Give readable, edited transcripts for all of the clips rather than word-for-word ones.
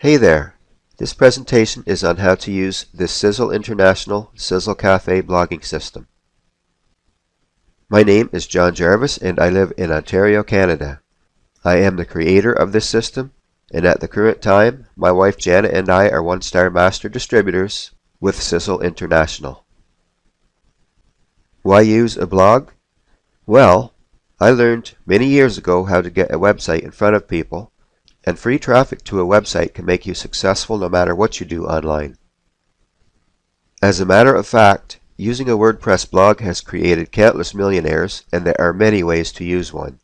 Hey there! This presentation is on how to use the SISEL International Sisel Kaffe blogging system. My name is John Jarvis and I live in Ontario, Canada. I am the creator of this system, and at the current time, my wife Janet and I are one-star master distributors with SISEL International. Why use a blog? Well, I learned many years ago how to get a website in front of people, and free traffic to a website can make you successful no matter what you do online. As a matter of fact, using a WordPress blog has created countless millionaires, and there are many ways to use one.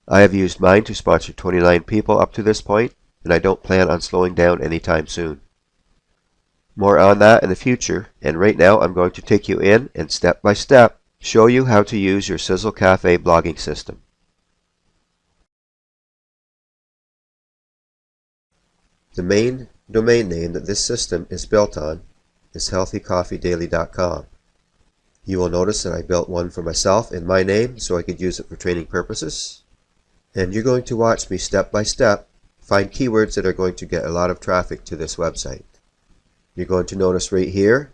I have used mine to sponsor 29 people up to this point, and I don't plan on slowing down anytime soon. More on that in the future, and right now I'm going to take you in and step by step show you how to use your SISEL Kaffe blogging system. The main domain name that this system is built on is healthycoffeedaily.com. You will notice that I built one for myself in my name so I could use it for training purposes. And you're going to watch me step by step find keywords that are going to get a lot of traffic to this website. You're going to notice right here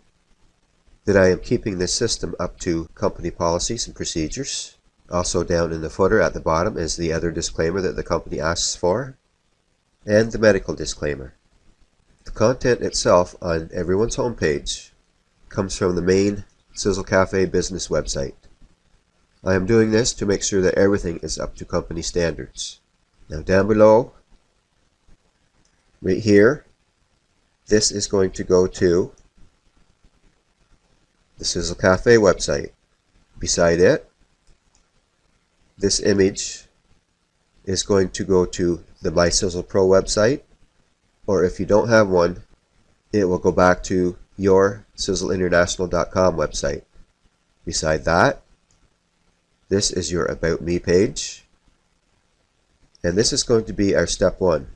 that I am keeping this system up to company policies and procedures. Also down in the footer at the bottom is the other disclaimer that the company asks for, and the medical disclaimer. The content itself on everyone's homepage comes from the main SISEL Kaffe business website. I am doing this to make sure that everything is up to company standards. Now down below, right here, this is going to go to the SISEL Kaffe website. Beside it, this image is going to go to the My SISEL Pro website, or if you don't have one, it will go back to your siselinternational.com website. Beside that, this is your About Me page, and this is going to be our step 1.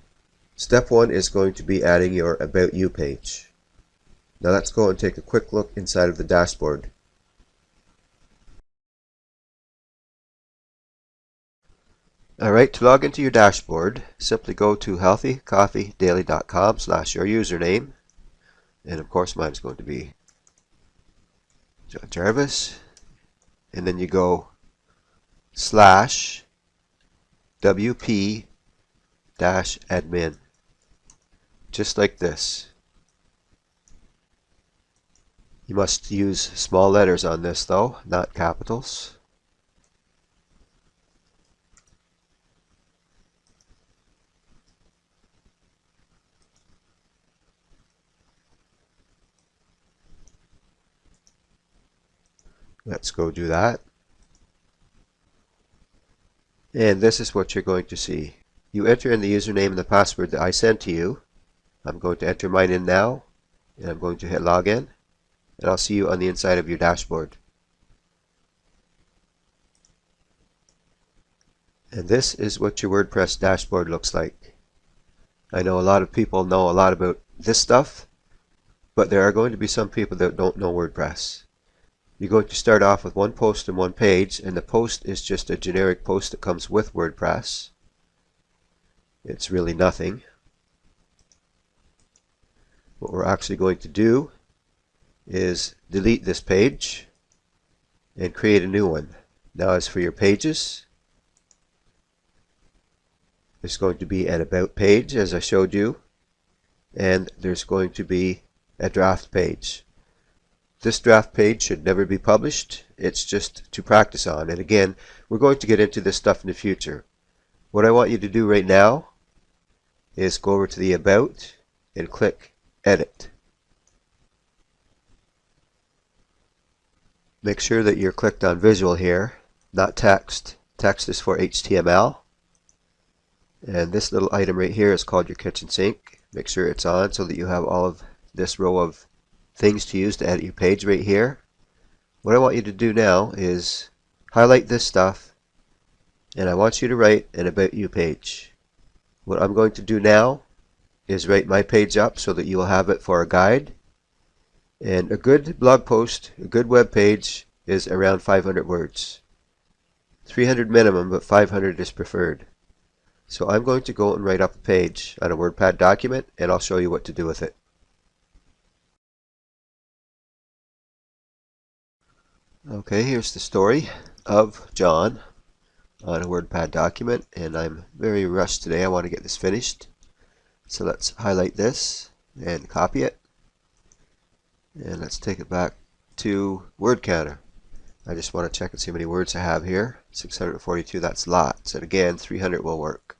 Step 1 is going to be adding your About You page. Now let's go and take a quick look inside of the dashboard. Alright, to log into your dashboard, simply go to healthycoffeedaily.com/your username, and of course mine is going to be John Jarvis, and then you go /WP-admin, just like this. You must use small letters on this though, not capitals. Let's go do that. And this is what you're going to see. You enter in the username and the password that I sent to you. I'm going to enter mine in now, and I'm going to hit login, and I'll see you on the inside of your dashboard. And this is what your WordPress dashboard looks like. I know a lot of people know a lot about this stuff, but there are going to be some people that don't know WordPress. You're going to start off with one post and one page, and the post is just a generic post that comes with WordPress. It's really nothing. What we're actually going to do is delete this page and create a new one. Now as for your pages, there's going to be an About page as I showed you, and there's going to be a draft page. This draft page should never be published. It's just to practice on. And again, we're going to get into this stuff in the future. What I want you to do right now is go over to the About and click Edit. Make sure that you're clicked on visual here, not text. Text is for HTML. And this little item right here is called your kitchen sink. Make sure it's on so that you have all of this row of things to use to edit your page right here. What I want you to do now is highlight this stuff, and I want you to write an About You page. What I'm going to do now is write my page up so that you will have it for a guide. And a good blog post, a good web page is around 500 words. 300 minimum, but 500 is preferred. So I'm going to go and write up a page on a WordPad document, and I'll show you what to do with it. Okay, here's the story of John on a WordPad document, and I'm very rushed today. I want to get this finished. So let's highlight this and copy it. And let's take it back to word counter. I just want to check and see how many words I have here. 642, that's lots. And again, 300 will work.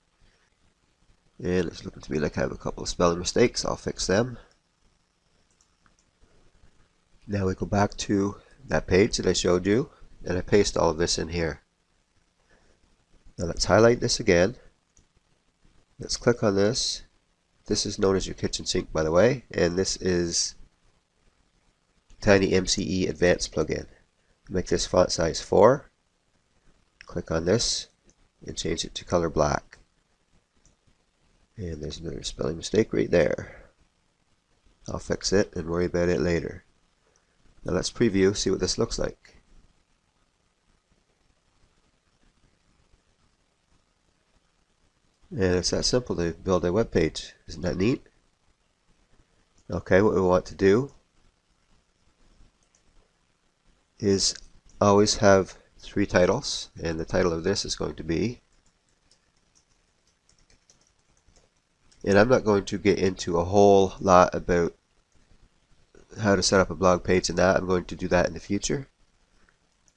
And it's looking to me like I have a couple of spelling mistakes. I'll fix them. Now we go back to that page that I showed you, and I paste all of this in here. Now let's highlight this again. Let's click on this. This is known as your kitchen sink, by the way, and this is Tiny MCE Advanced plugin. Make this font size 4. Click on this and change it to color black. And there's another spelling mistake right there. I'll fix it and worry about it later. Now let's preview, see what this looks like. And it's that simple to build a web page. Isn't that neat? Okay, what we want to do is always have 3 titles, and the title of this is going to be, and I'm not going to get into a whole lot about how to set up a blog page and that. I'm going to do that in the future.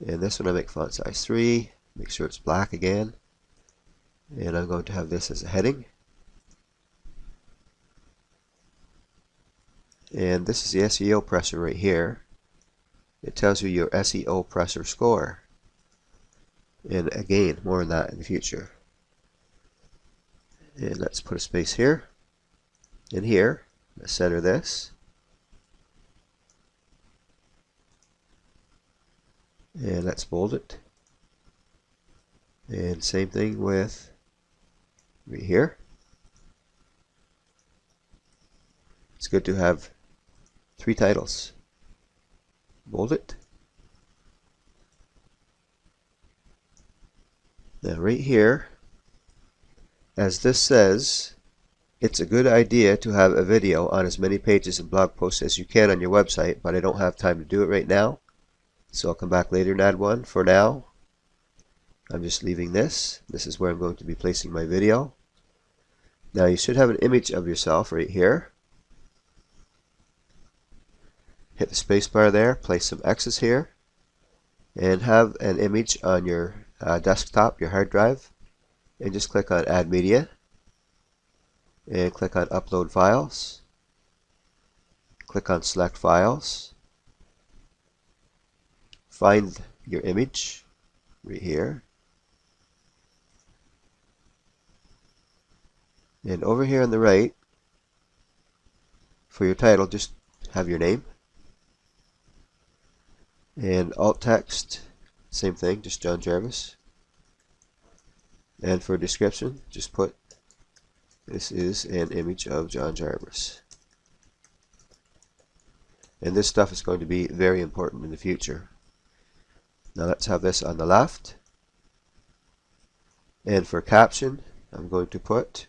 And this one I make font size 3, make sure it's black again, and I'm going to have this as a heading. And this is the SEO presser right here. It tells you your SEO presser score. And again, more on that in the future. And let's put a space here. And here, let's center this. And let's bold it. And same thing with right here. It's good to have 3 titles. Bold it. Now right here, as this says, it's a good idea to have a video on as many pages and blog posts as you can on your website, but I don't have time to do it right now. So I'll come back later and add one. For now, I'm just leaving this. This is where I'm going to be placing my video. Now you should have an image of yourself right here. Hit the space bar there, place some X's here, and have an image on your desktop, your hard drive, and just click on Add Media, and click on Upload Files, click on Select Files, find your image right here, and over here on the right, for your title, just have your name. And alt text, same thing, just John Jarvis. And for description, just put, this is an image of John Jarvis. And this stuff is going to be very important in the future. Now let's have this on the left. And for caption, I'm going to put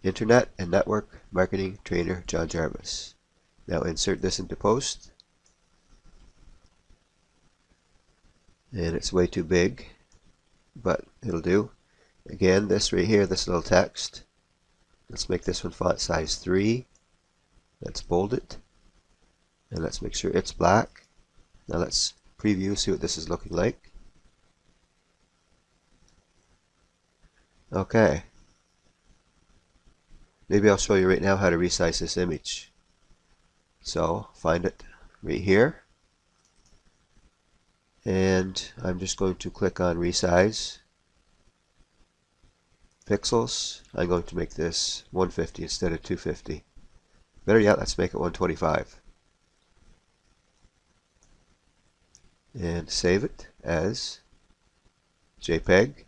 Internet and Network Marketing Trainer John Jarvis. Now insert this into post. And it's way too big, but it'll do. Again, this right here, this little text. Let's make this one font size 3. Let's bold it. And let's make sure it's black. Now let's preview, see what this is looking like. Okay. Maybe I'll show you right now how to resize this image. So find it right here, and I'm just going to click on resize pixels. I'm going to make this 150 instead of 250. Better yet, let's make it 125 and save it as JPEG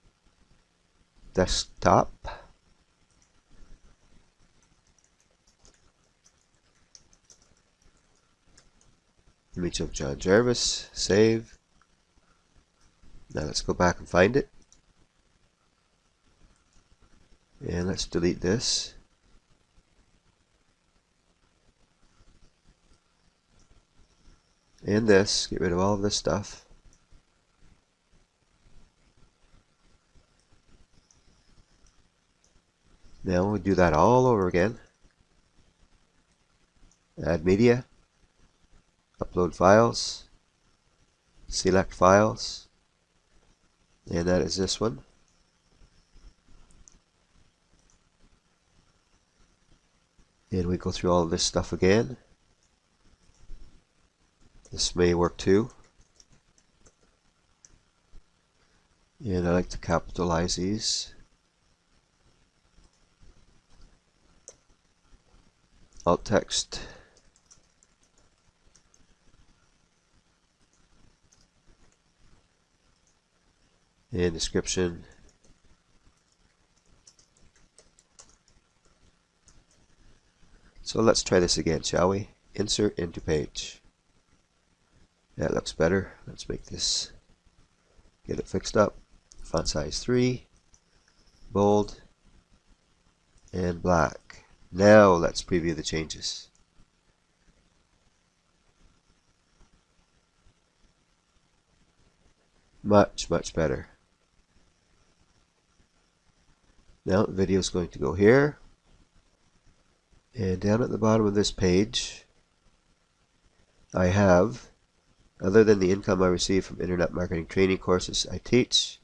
desktop. Image of John Jarvis, save, Now let's go back and find it. And let's delete this. And this. Get rid of all of this stuff. Now we'll do that all over again. Add media. Upload files. Select files. And that is this one. And we go through all of this stuff again. This may work too. And I like to capitalize these. Alt text. And description. So let's try this again, shall we? Insert into page. That looks better. Let's make this, get it fixed up. Font size 3, bold, and black. Now let's preview the changes. Much better. Now the video is going to go here. And down at the bottom of this page, I have, other than the income I receive from internet marketing training courses I teach,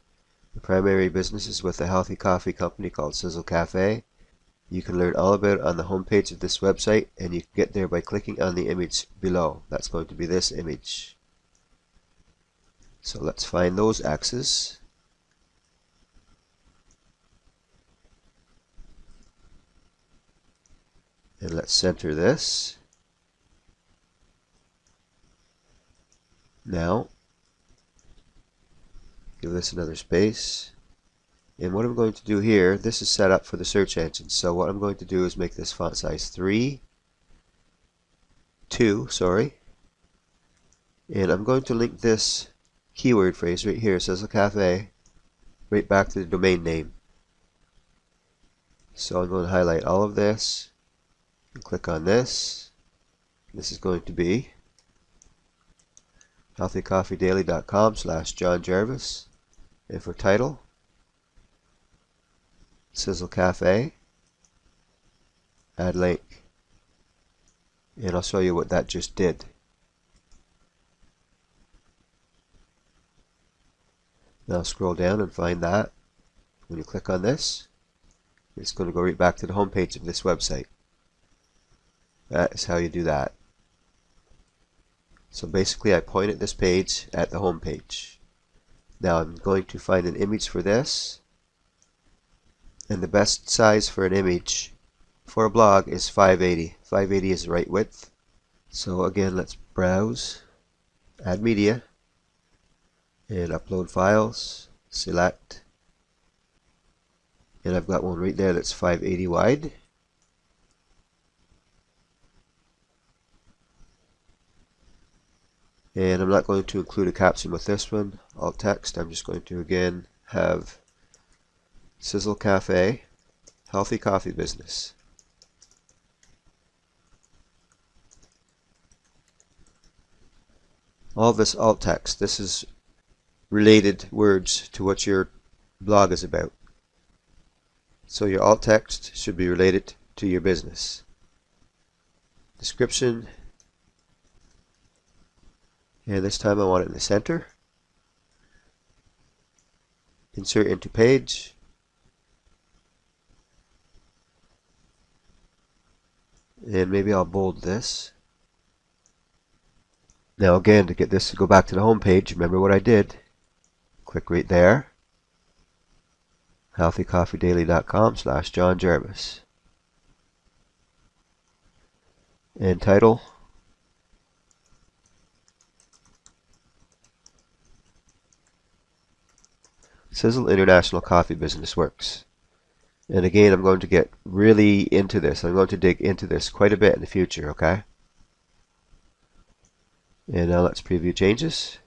the primary business is with a healthy coffee company called Sisel Kaffe. You can learn all about it on the homepage of this website, and you can get there by clicking on the image below. That's going to be this image. So let's find those axes. And let's center this. Now, give this another space. And what I'm going to do here, this is set up for the search engine. So what I'm going to do is make this font size 2, and I'm going to link this keyword phrase right here, Sisel Kaffe, right back to the domain name. So I'm going to highlight all of this and click on this. This is going to be healthycoffeedaily.com/John Jarvis, and for title, Sisel Kaffe, add link, and I'll show you what that just did. Now scroll down and find that. When you click on this, it's going to go right back to the home page of this website. That is how you do that. So basically I point at this page at the home page. Now I'm going to find an image for this, and the best size for an image for a blog is 580. 580 is the right width. So again, let's browse, add media, and upload files, select, and I've got one right there that's 580 wide. And I'm not going to include a caption with this one, alt text. I'm just going to again have Sisel Kaffe, healthy coffee business. All this alt text, this is related words to what your blog is about. So your alt text should be related to your business. Description, and this time I want it in the center. Insert into page. And maybe I'll bold this. Now again, to get this to go back to the home page, remember what I did. Click right there. healthycoffeedaily.com/John Jarvis. And title, SISEL International Coffee Business Works. And again, I'm going to get really into this. I'm going to dig into this quite a bit in the future, okay? And now let's preview changes.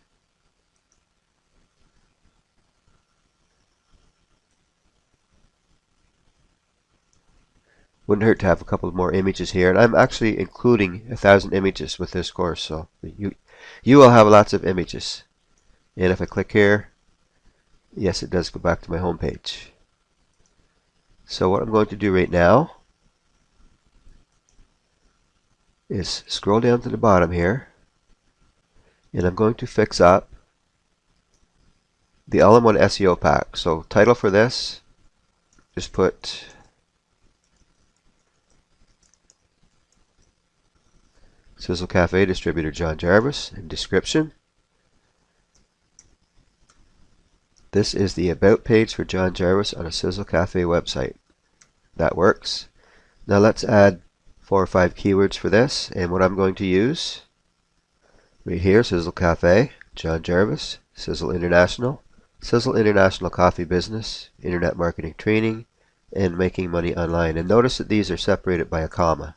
Wouldn't hurt to have a couple more images here, and I'm actually including 1,000 images with this course, so you will have lots of images. And if I click here, yes, it does go back to my home page. So what I'm going to do right now is scroll down to the bottom here, and I'm going to fix up the all-in-one SEO pack. So title for this, just put Sisel Kaffe Distributor John Jarvis, and description. This is the about page for John Jarvis on a Sisel Kaffe website. That works. Now let's add 4 or 5 keywords for this, and what I'm going to use right here, Sisel Kaffe, John Jarvis, SISEL International, SISEL International Coffee Business, Internet Marketing Training, and Making Money Online. And notice that these are separated by a comma.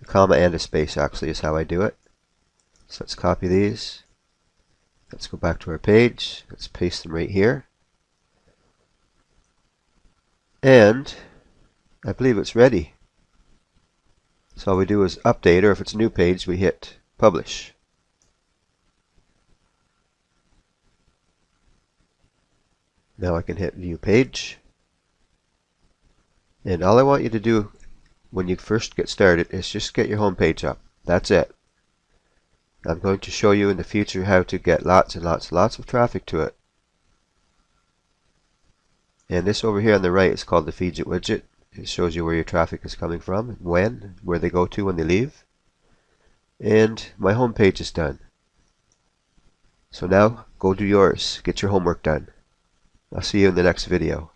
A comma and a space actually is how I do it. So let's copy these. Let's go back to our page. Let's paste them right here. And I believe it's ready. So all we do is update, or if it's a new page, we hit publish. Now I can hit view page. And all I want you to do when you first get started is just get your home page up. That's it. I'm going to show you in the future how to get lots and lots and lots of traffic to it. And this over here on the right is called the Feed It widget. It shows you where your traffic is coming from, when, where they go to when they leave. And my home page is done. So now go do yours. Get your homework done. I'll see you in the next video.